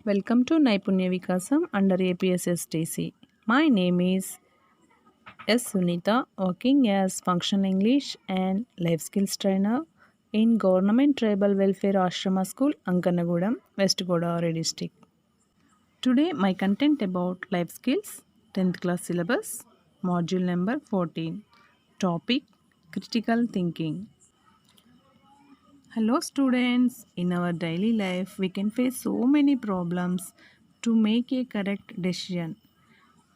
Welcome to Naipunya Vikasam under APSSTC. My name is S. Sunita, working as functional English and life skills trainer in Government Tribal Welfare Ashrama School, Ankanagudam, West Godavari district. Today, my content about life skills, 10th class syllabus, module number 14. Topic critical thinking. Hello students, in our daily life we can face so many problems to make a correct decision.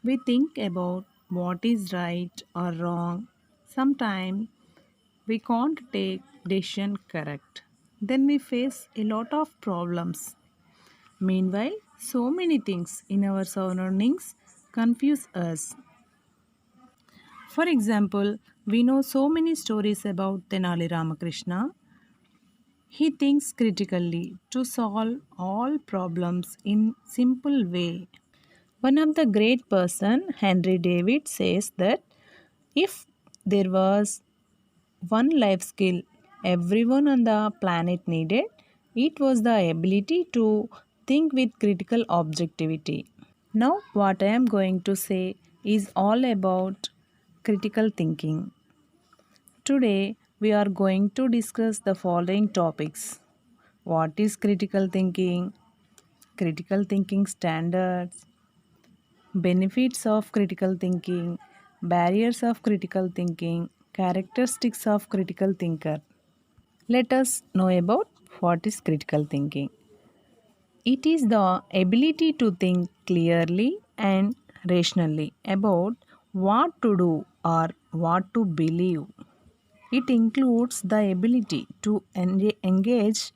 We think about what is right or wrong. Sometimes we can't take decision correct. Then we face a lot of problems. Meanwhile, so many things in our surroundings confuse us. For example, we know so many stories about Tenali Ramakrishna. He thinks critically to solve all problems in simple way. One of the great person, Henry David, says that if there was one life skill everyone on the planet needed, it was the ability to think with critical objectivity. Now, what I am going to say is all about critical thinking. Today, we are going to discuss the following topics. What is critical thinking? Critical thinking standards, benefits of critical thinking, barriers of critical thinking, characteristics of critical thinker. Let us know about what is critical thinking. It is the ability to think clearly and rationally about what to do or what to believe. It includes the ability to engage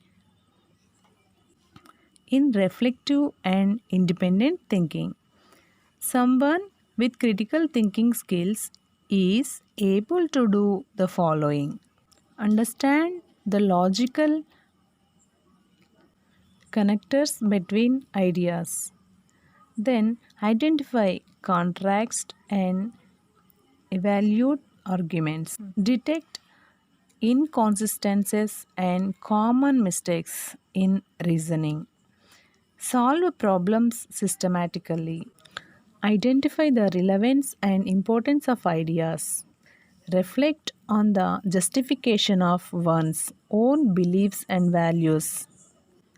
in reflective and independent thinking. Someone with critical thinking skills is able to do the following: understand the logical connectors between ideas, then identify contrast and evaluate arguments, detect inconsistencies and common mistakes in reasoning, solve problems systematically, identify the relevance and importance of ideas, reflect on the justification of one's own beliefs and values.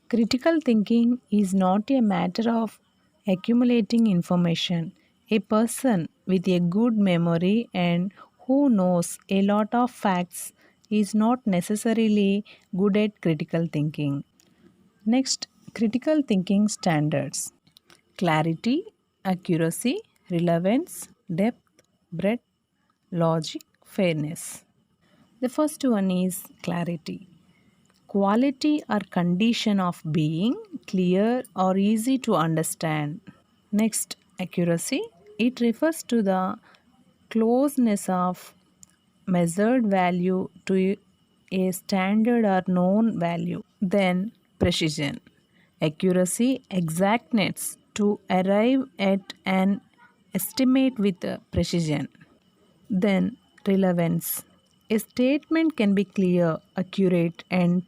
Critical thinking is not a matter of accumulating information. A person with a good memory and who knows a lot of facts is not necessarily good at critical thinking. Next, critical thinking standards: clarity, accuracy, relevance, depth, breadth, logic, fairness. The first one is clarity. Quality or condition of being clear or easy to understand. Next, accuracy. It refers to the closeness of measured value to a standard or known value. Then, precision. Accuracy, exactness to arrive at an estimate with precision. Then, relevance. A statement can be clear, accurate, and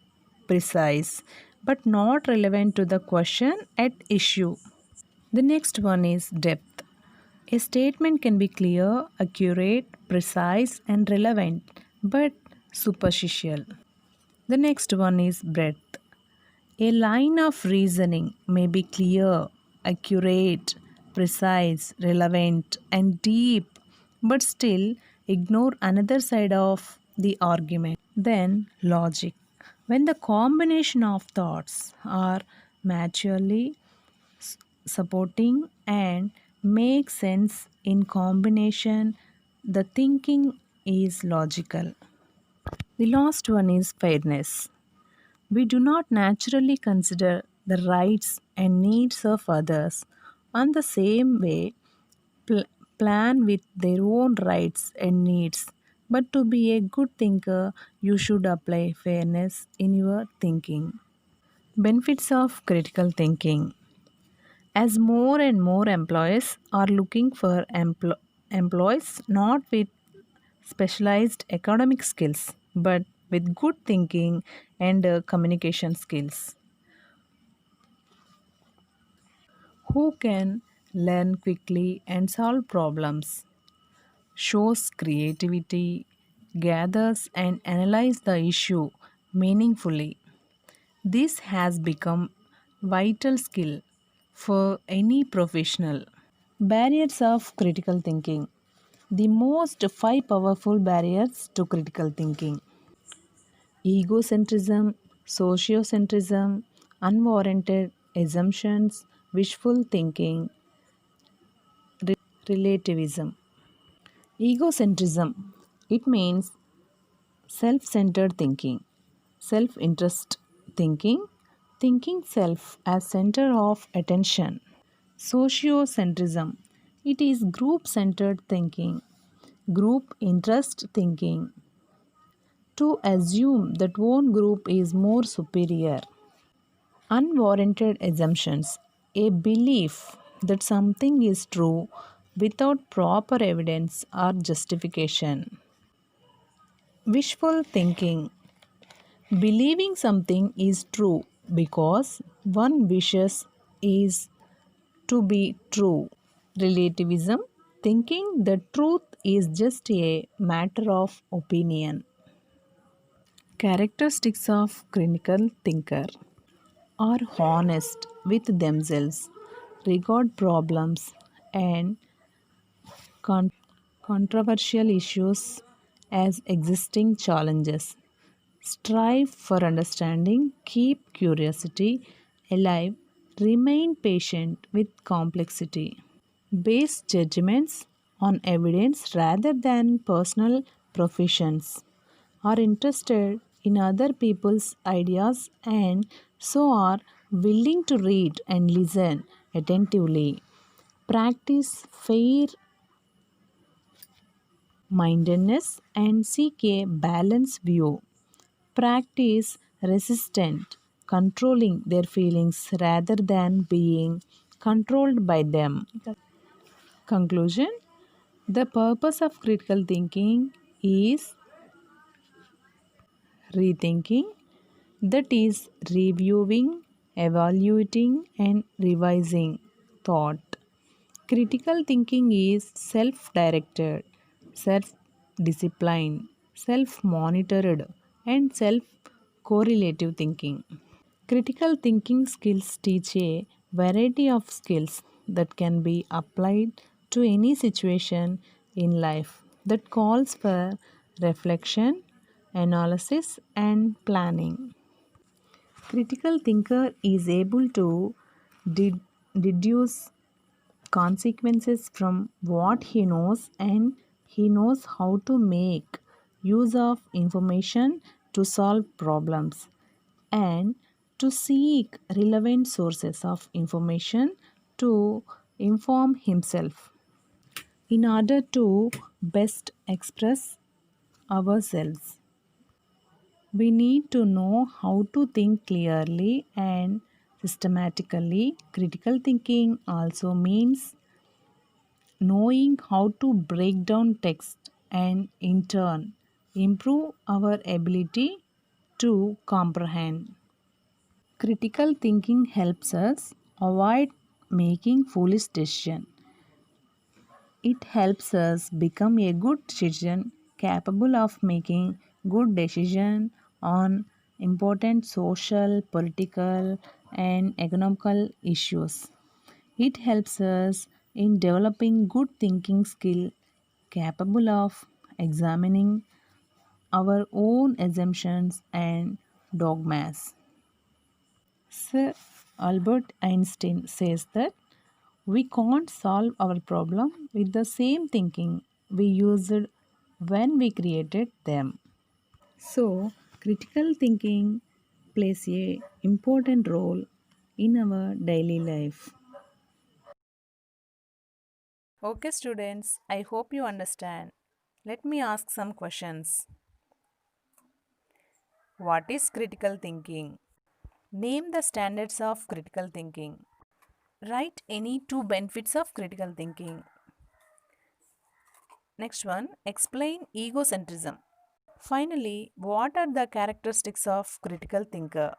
precise, but not relevant to the question at issue. The next one is depth. A statement can be clear, accurate, precise, and relevant, but superficial. The next one is breadth. A line of reasoning may be clear, accurate, precise, relevant, and deep, but still ignore another side of the argument. Then, logic. When the combination of thoughts are mutually supporting and make sense in combination, the thinking is logical. The last one is fairness. We do not naturally consider the rights and needs of others on the same way, plan with their own rights and needs. But to be a good thinker, you should apply fairness in your thinking. Benefits of critical thinking. As more and more employees are looking for employees not with specialized academic skills but with good thinking and communication skills. who can learn quickly and solve problems, shows creativity, gathers and analyzes the issue meaningfully. This has become vital skill for any professional. Barriers of critical thinking. The most five powerful barriers to critical thinking: egocentrism, sociocentrism, unwarranted assumptions, wishful thinking, relativism. Egocentrism, it means self centered thinking, self interest thinking, thinking self as center of attention. Sociocentrism, it is group centered thinking, group interest thinking, to assume that one group is more superior. Unwarranted assumptions, a belief that something is true without proper evidence or justification. Wishful thinking, believing something is true because one wishes is to be true. Relativism, thinking the truth is just a matter of opinion. Characteristics of critical thinker are honest with themselves, regard problems and con- controversial issues as existing challenges, strive for understanding, keep curiosity alive, remain patient with complexity, base judgments on evidence rather than personal professions, are interested in other people's ideas and so are willing to read and listen attentively, practice fair mindedness and seek a balanced view, practice resistant, controlling their feelings rather than being controlled by them. Conclusion: the purpose of critical thinking is rethinking, that is, reviewing, evaluating, and revising thought. Critical thinking is self directed, self disciplined, self monitored, and self correlative thinking. Critical thinking skills teach a variety of skills that can be applied to any situation in life that calls for reflection, analysis, and planning. Critical thinker is able to de- deduce consequences from what he knows, and he knows how to make use of information to solve problems and to seek relevant sources of information to inform himself in order to best express ourselves. We need to know how to think clearly and systematically. Critical thinking also means knowing how to break down text and in turn improve our ability to comprehend. Critical thinking helps us avoid making foolish decisions. It helps us become a good citizen capable of making good decisions on important social, political, and economical issues. It helps us in developing good thinking skill capable of examining our own assumptions and dogmas. Sir Albert Einstein says that we can't solve our problem with the same thinking we used when we created them. So, critical thinking plays a important role in our daily life. Okay, students, I hope you understand. Let me ask some questions. What is critical thinking? Name the standards of critical thinking. Write any two benefits of critical thinking. Next one, explain egocentrism. Finally, what are the characteristics of critical thinker?